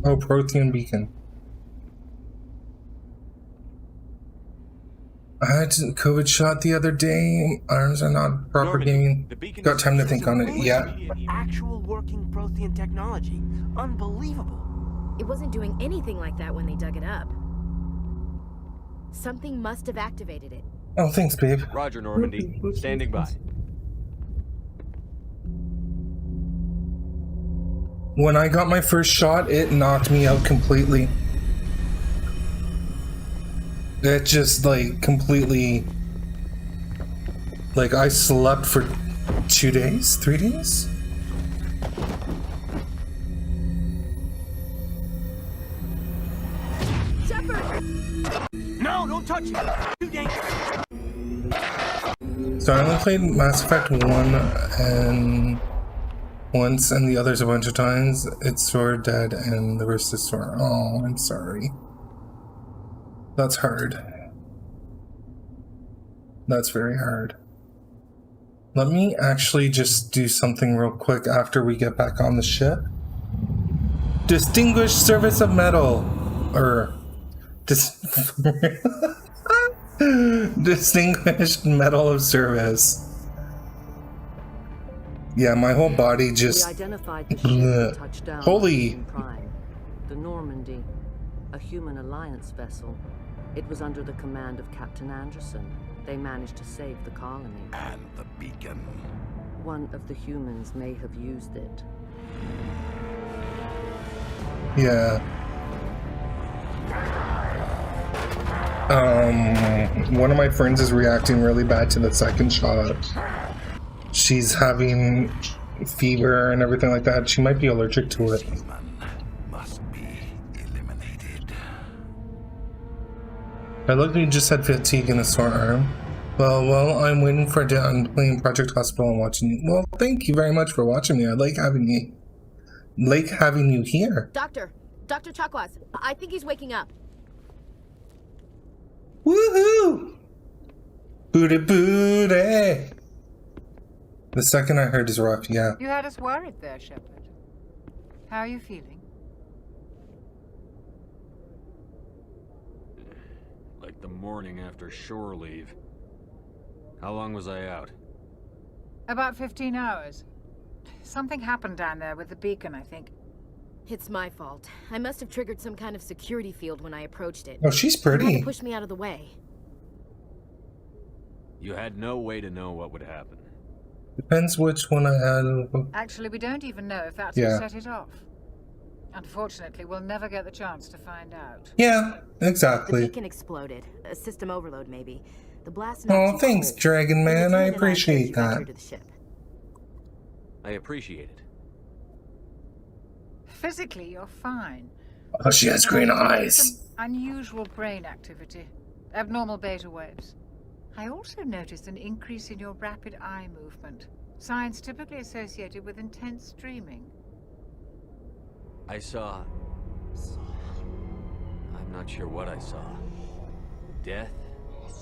Oh, Prothean beacon. I had a COVID shot the other day. Arms are not propagating. Got time to think on it. Yeah. Actual working Prothean technology. Unbelievable. It wasn't doing anything like that when they dug it up. Something must have activated it. Oh, thanks, babe. Roger, Normandy. Standing by. When I got my first shot, it knocked me out completely. It just, like, completely... Like, I slept for 2 days? 3 days? Shepard! No, don't touch it! Too dangerous! So I only played Mass Effect 1 and... once, and the others a bunch of times. It's Sword, Dead, and the rest is Sword. Oh, I'm sorry. That's hard. That's very hard. Let me actually just do something real quick after we get back on the ship. Distinguished Service of Metal. Or... Distinguished Medal of Service. Yeah, my whole body just... We identified the ship touched down Holy... Prime, the Normandy, a human alliance vessel. It was under the command of Captain Anderson. They managed to save the colony. And the beacon. One of the humans may have used it. Yeah. One of my friends is reacting really bad to the second shot. She's having fever and everything like that. She might be allergic to it. Must be eliminated. I look, you just had fatigue and a sore arm. Well, I'm waiting for a day. I'm playing Project Hospital and watching you. Well, thank you very much for watching me. I like having you here. Doctor Chakwas, I think he's waking up. Woohoo! Booty booty! The second I heard is rough, yeah. You had us worried there, Shepard. How are you feeling? Like the morning after shore leave. How long was I out? About 15 hours. Something happened down there with the beacon, I think. It's my fault. I must have triggered some kind of security field when I approached it. Oh, she's You pretty. had to push me out of the way. You had no way to know what would happen. Depends which one I had. Actually, we don't even know if that's Yeah. what set it off. Unfortunately, we'll never get the chance to find out. Yeah, The exactly. beacon exploded. A system overload, maybe. The blast Oh, knocked you thanks, cold. Dragon Man. I The lieutenant and appreciate encouraged you back that. here to the ship. I appreciate it. Physically, you're fine. Oh, she has green Some eyes. unusual brain activity. Abnormal beta waves. I also noticed an increase in your rapid eye movement. Signs typically associated with intense dreaming. I saw... I'm not sure what I saw. Death?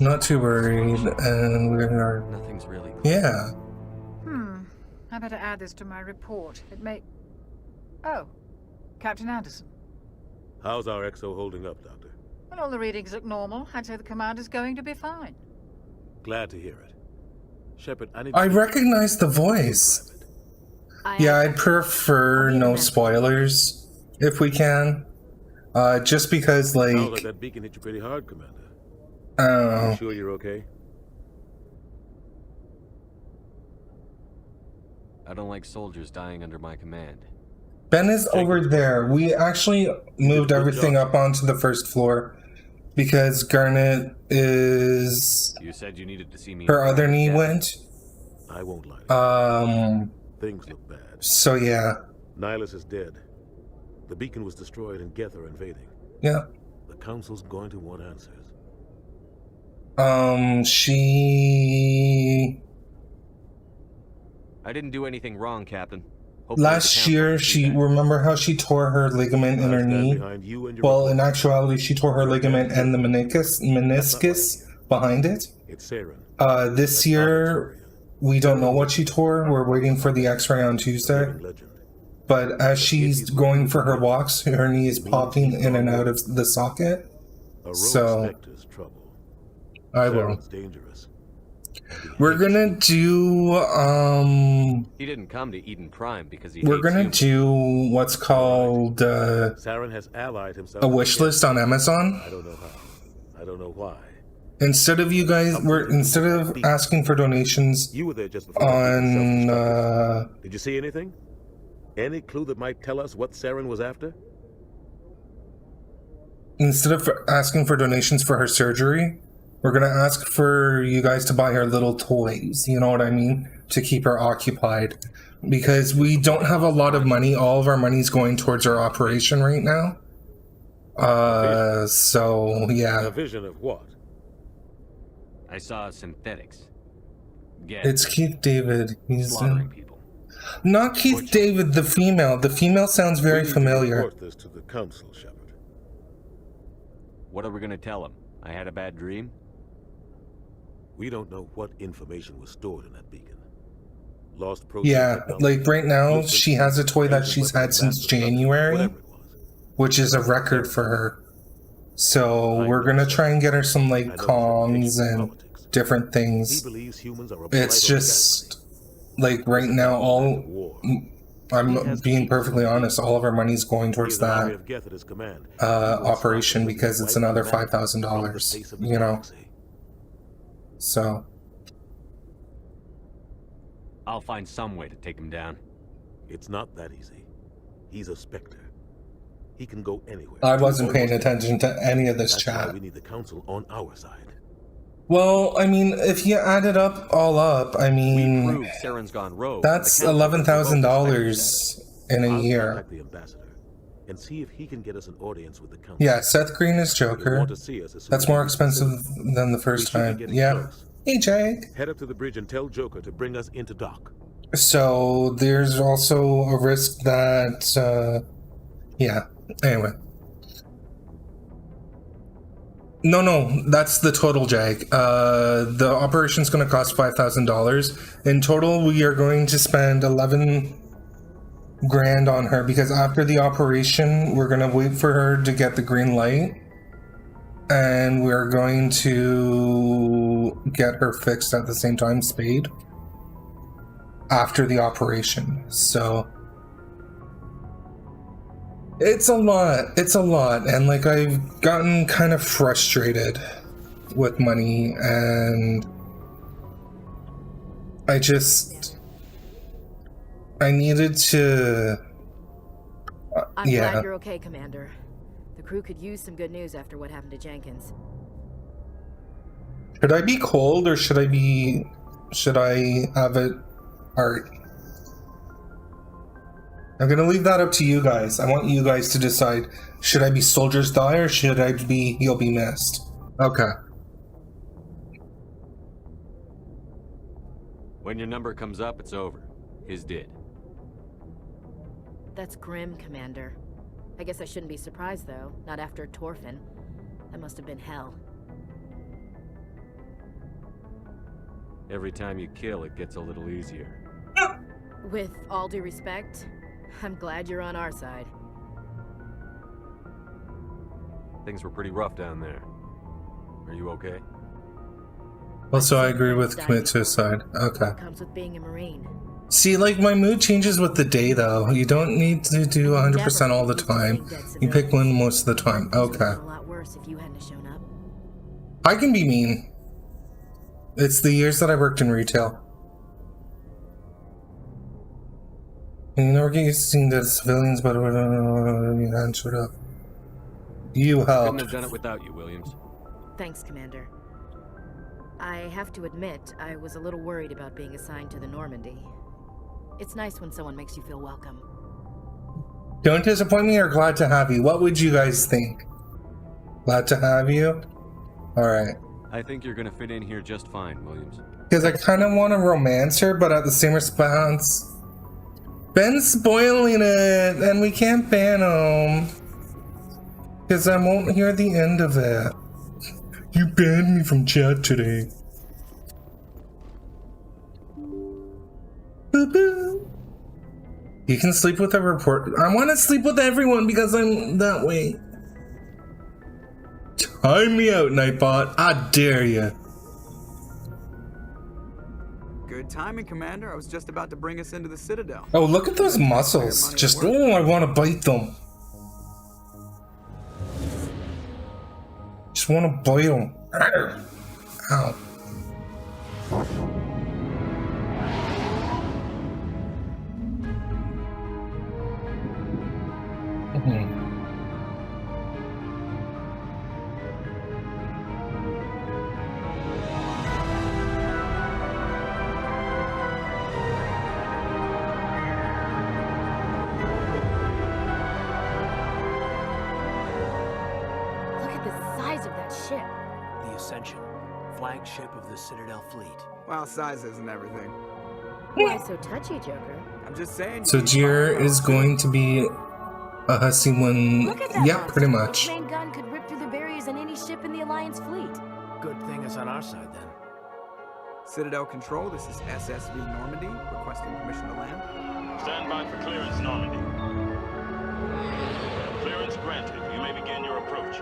Not too worried, and we're... Nothing's really clear. Yeah. I better add this to my report. It may... Oh, Captain Anderson. How's our EXO holding up, Doctor? Well, all the readings look normal. I'd say the commander's going to be fine. Glad to hear it. Shepard, I need I recognize the voice. Yeah, I'd prefer no spoilers, if we can. Just because, Sounds like like... that beacon hit you pretty hard, Commander. Oh. You sure you're okay? I don't like soldiers dying under my command. Ben is over there. We actually moved everything up onto the first floor because Garnet is... You said you needed to see me. Her other knee went. I won't lie. Things look bad. So yeah. Nihilus is dead. The beacon was destroyed and Geth are invading. Yeah. The Council's going to want answers. She... I didn't do anything wrong, Captain. Hopefully Last year, remember how she tore her ligament in her knee? Well, in actuality, she tore her ligament and the meniscus behind it. It's Saren. This year, we don't know what she tore. We're waiting for the X-ray on Tuesday. Legend. but as she's going for her walks, her knee is popping in and out of the socket. A rogue So Spectre's trouble. I will. Saren's dangerous. We're gonna do He didn't come to Eden Prime because he we're hates gonna humans. do what's called Saren has allied himself a wish list on Amazon. I don't know how. I don't know why. Instead of you guys, instead of asking for donations You were there just before that beacon on self-destructed. Did you see anything? Any clue that might tell us what Saren was after? instead of asking for donations for her surgery, we're gonna ask for you guys to buy her little toys. You know what I mean? To keep her occupied, because we don't have a lot of money. All of our money's going towards our operation right now. So yeah. A vision of what? I saw synthetics. It's Keith David. He's slaughtering people. not Keith David, the female. The female sounds very We need to familiar. report this to the council, Shepard. What are we gonna tell him? I had a bad dream? We don't know what information was stored in that beacon. Lost protein Yeah, technology, like right now, movement, she has a toy that ancient she's weapons, had since advanced destruction, January, whatever it was. which is a record for her. So we're gonna try and get her some like Kongs and different He things. believes humans are a It's blight on the just like right now, all war. I'm being perfectly honest, all of our money's going towards He has an army that of Geth at his command. He will operation stop because it's wipe another them out $5,000. from the face of the You know, galaxy. so I'll find some way to take him down. It's not that easy. He's a Spectre. He can go anywhere. I wasn't paying Almost attention to any of this That's why chat. we need the council on our side. Well, I mean, if you add it up, all up, I We mean, proved Saren's gone rogue. that's The council $11,000 in a I'll year. contact the ambassador and see if he can get us an audience with the council. Yeah, Seth Green is They Joker. want to see us as soon That's as more we expensive can. than the We first should be time. getting Yeah. close. Hey, Jake. Head up to the bridge and tell Joker to bring us into dock. So there's also a risk that, yeah. Anyway. No, that's the total, Jag. The operation's going to cost $5,000. In total, we are going to spend 11 grand on her because after the operation, we're going to wait for her to get the green light. And we're going to get her fixed at the same time, spayed, after the operation. So it's a lot, and like I've gotten kind of frustrated with money, and I needed to I'm yeah. glad you're okay, Commander. The crew could use some good news after what happened to Jenkins. Should I be cold or should I have it art? I'm gonna leave that up to you guys. I want you guys to decide. Should I be Soldier's Die or should I be You'll Be Missed? Okay. When your number comes up, it's over. His did. That's grim, Commander. I guess I shouldn't be surprised, though. Not after Torfin. That must have been hell. Every time you kill, it gets a little easier. With all due respect, I'm glad you're on our side. Things were pretty rough down there. Are you okay? Also, I agree with commit suicide. Okay. Comes with being a Marine. See, like, my mood changes with the day, though. You don't need to do 100% all the time. You pick one most of the time. Okay. A lot worse if you hadn't shown up. I can be mean. It's the years that I worked in retail. And you never get used to seeing dead civilians, but you hadn't showed up. You Couldn't helped. have done it without you, Williams. Thanks, Commander. I have to admit, I was a little worried about being assigned to the Normandy. It's nice when someone makes you feel welcome. Don't disappoint me or glad to have you. What would you guys think? Glad to have you? Alright. I think you're gonna fit in here just fine, Williams. Because I kind of want to romance her, but at the same response, Ben's spoiling it, and we can't ban him. Because I won't hear the end of it. You banned me from chat today. Boo boo. You can sleep with a report. I want to sleep with everyone because I'm that way. Time me out, Nightbot. I dare you. Good timing, Commander. I was just about to bring us into the Citadel. Oh, look at those muscles. Just, oh, I want to bite them. Just want to bite them. Ow. Flagship of the Citadel fleet. Well, size isn't everything. Why so touchy, Joker? I'm just saying. So Jir is going to be a hussy one. Yep, pretty much. Main gun could rip through the barriers in any ship in the Alliance fleet. Good thing it's on our side then. Citadel Control, this is SSV Normandy, requesting permission to land. Stand by for clearance, Normandy. Clearance granted. You may begin your approach.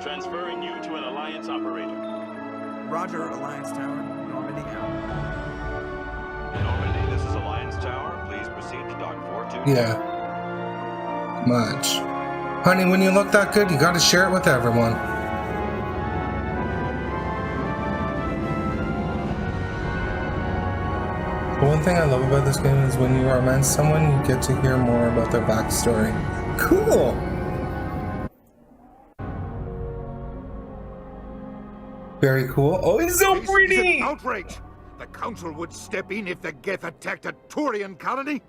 Transferring you to an Alliance operator. Roger, Alliance Tower. Normandy out. Normandy, this is Alliance Tower. Please proceed to dock 422. Yeah. Much. Honey, when you look that good, you gotta share it with everyone. The one thing I love about this game is when you romance someone, you get to hear more about their backstory. Cool! Very cool. Oh, it's so pretty! This is an outrage! The Council would step in if the Geth attacked a Turian colony?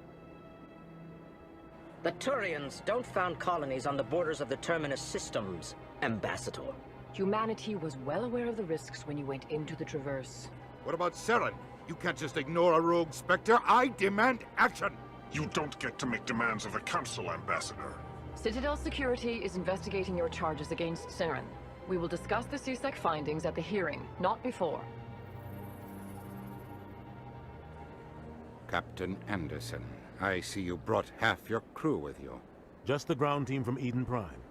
The Turians don't found colonies on the borders of the Terminus systems, Ambassador. Humanity was well aware of the risks when you went into the Traverse. What about Saren? You can't just ignore a rogue Spectre. I demand action! You don't get to make demands of the Council, Ambassador. Citadel Security is investigating your charges against Saren. We will discuss the CSEC findings at the hearing, not before. Captain Anderson, I see you brought half your crew with you. Just the ground team from Eden Prime,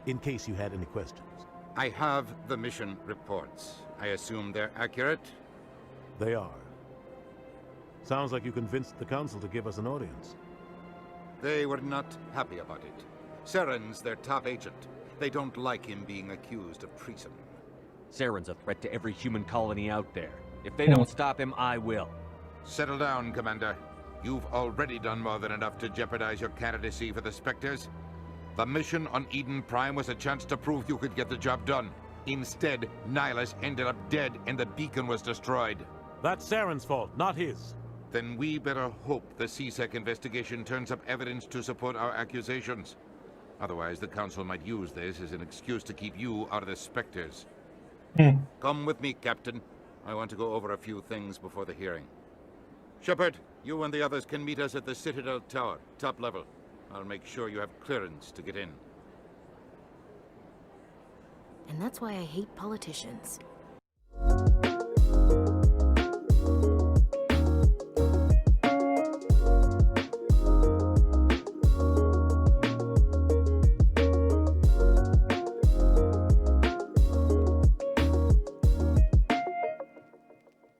in case you had any questions. I have the mission reports. I assume they're accurate? They are. Sounds like you convinced the Council to give us an audience. They were not happy about it. Saren's their top agent. They don't like him being accused of treason. Saren's a threat to every human colony out there. If they don't stop him, I will. Settle down, Commander. You've already done more than enough to jeopardize your candidacy for the Spectres. The mission on Eden Prime was a chance to prove you could get the job done. Instead, Nihilus ended up dead and the beacon was destroyed. That's Saren's fault, not his. Then we better hope the CSEC investigation turns up evidence to support our accusations. Otherwise, the Council might use this as an excuse to keep you out of the Spectres. Come with me, Captain. I want to go over a few things before the hearing. Shepard, you and the others can meet us at the Citadel Tower, top level. I'll make sure you have clearance to get in. And that's why I hate politicians.